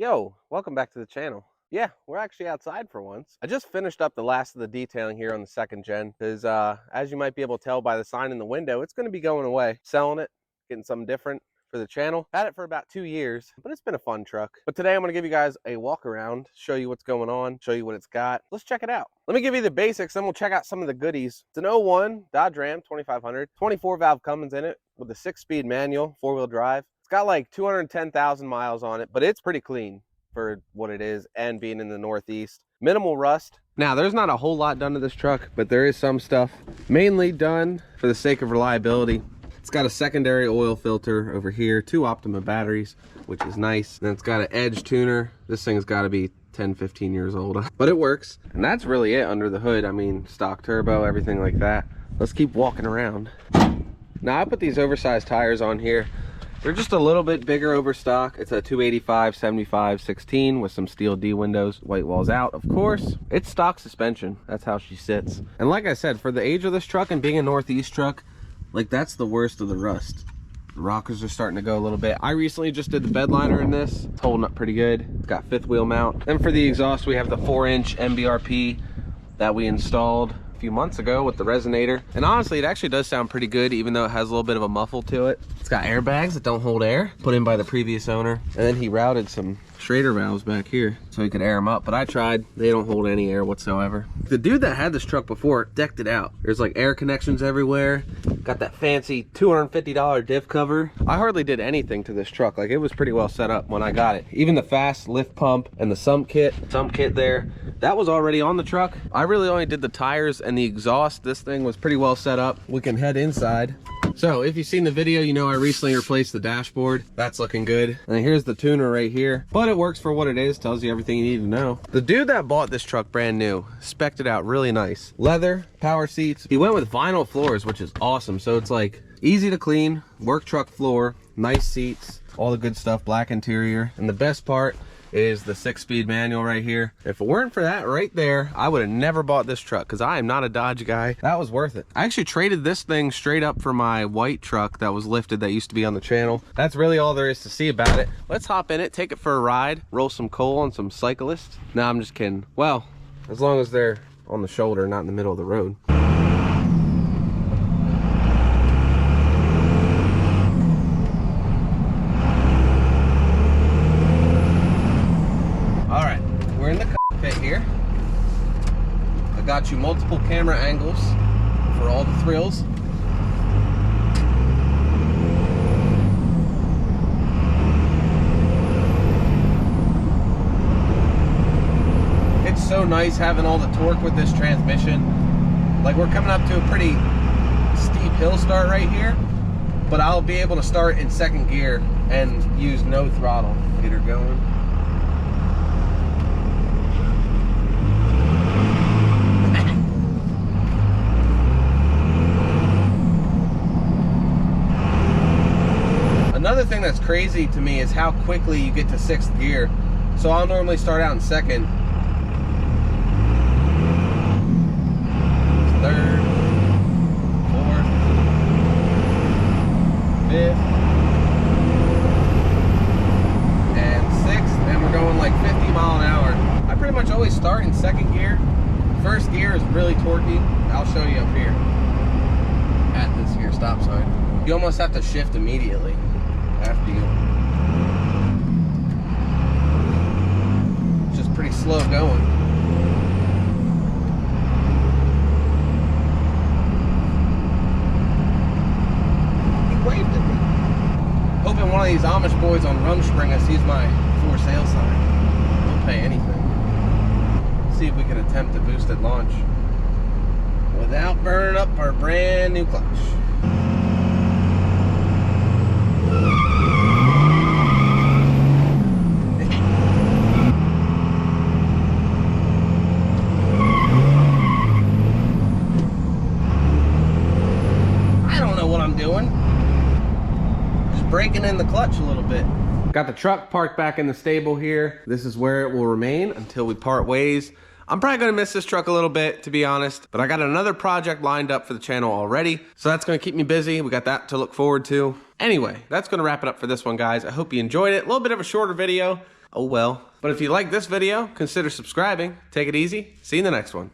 Yo, welcome back to the channel. Yeah, we're actually outside for once. I just finished up the last of the detailing here on the second gen because as you might be able to tell by the sign in the window, it's going to be going away. Selling it, getting something different for the channel. Had it for about 2 years, but it's been a fun truck. But today I'm going to give you guys a walk around, show you what's going on, show you what it's got. Let's check it out. Let me give you the basics, then we'll check out some of the goodies. It's an 01 Dodge Ram 2500, 24 valve Cummins in it with a 6-speed manual, 4-wheel drive. Got like 210,000 miles on it, but it's pretty clean for what it is and being in the Northeast. Minimal rust. Now, there's not a whole lot done to this truck, but there is some stuff mainly done for the sake of reliability. It's got a secondary oil filter over here, 2 Optima batteries, which is nice. Then it's got an edge tuner. This thing's got to be 10-15 years old, but it works. And that's really it under the hood. I mean, stock turbo, everything like that. Let's keep walking around. Now, I put these oversized tires on here. They're just a little bit bigger over stock. It's a 285/75/16 with some steel D windows, white walls out, of course. It's stock suspension. That's how she sits. And like I said, for the age of this truck and being a Northeast truck, like that's the worst of the rust. The rockers are starting to go a little bit. I recently just did the bed liner in this. It's holding up pretty good. It's got 5th wheel mount. Then for the exhaust, we have the 4-inch MBRP that we installed few months ago with the resonator, and honestly it actually does sound pretty good, even though it has a little bit of a muffle to it. It's got airbags that don't hold air, put in by the previous owner, and then he routed some Schrader valves back here so he could air them up, but I tried. They don't hold any air whatsoever. The dude that had this truck before decked it out. There's like air connections everywhere. Got that fancy $250 diff cover. I hardly did anything to this truck. Like, it was pretty well set up when I got it. Even the fast lift pump and the sump kit there, that was already on the truck. I really only did the tires and the exhaust. This thing was pretty well set up. We can head inside. So if you've seen the video, you know I recently replaced the dashboard. That's looking good. And here's the tuner right here, but it works for what it is. Tells you everything you need to know. The dude that bought this truck brand new spec'd it out really nice. Leather, power seats. He went with vinyl floors, which is awesome. So it's like easy to clean, work truck floor, nice seats, all the good stuff, black interior. And the best part is the 6-speed manual right here. If it weren't for that right there, I would have never bought this truck because I am not a Dodge guy. That was worth it. I actually traded this thing straight up for my white truck that was lifted that used to be on the channel. That's really all there is to see about it. Let's hop in it, take it for a ride, roll some coal on some cyclists. No, I'm just kidding. Well, as long as they're on the shoulder, not in the middle of the road. I got you multiple camera angles for all the thrills. It's so nice having all the torque with this transmission. Like, we're coming up to a pretty steep hill start right here, but I'll be able to start in 2nd gear and use no throttle. Get her going. Another thing that's crazy to me is how quickly you get to 6th gear. So I'll normally start out in 2nd, 3rd, 4th, 5th, and 6th, and we're going like 50 mile an hour. I pretty much always start in 2nd gear. 1st gear is really torquey. I'll show you up here at this here stop sign. You almost have to shift immediately after you. It's just pretty slow going. He waved at me. Hoping one of these Amish boys on Rumspringa sees my for sale sign. Don't pay anything. See if we can attempt a boosted launch without burning up our brand new clutch. Breaking in the clutch a little bit. Got the truck parked back in the stable here. This is where it will remain until we part ways. I'm probably gonna miss this truck a little bit, to be honest, but I got another project lined up for the channel already, so that's gonna keep me busy. We got that to look forward to. Anyway, that's going to wrap it up for this one, guys. I hope you enjoyed it. A little bit of a shorter video. Oh well. But if you like this video, consider subscribing. Take it easy. See you in the next one.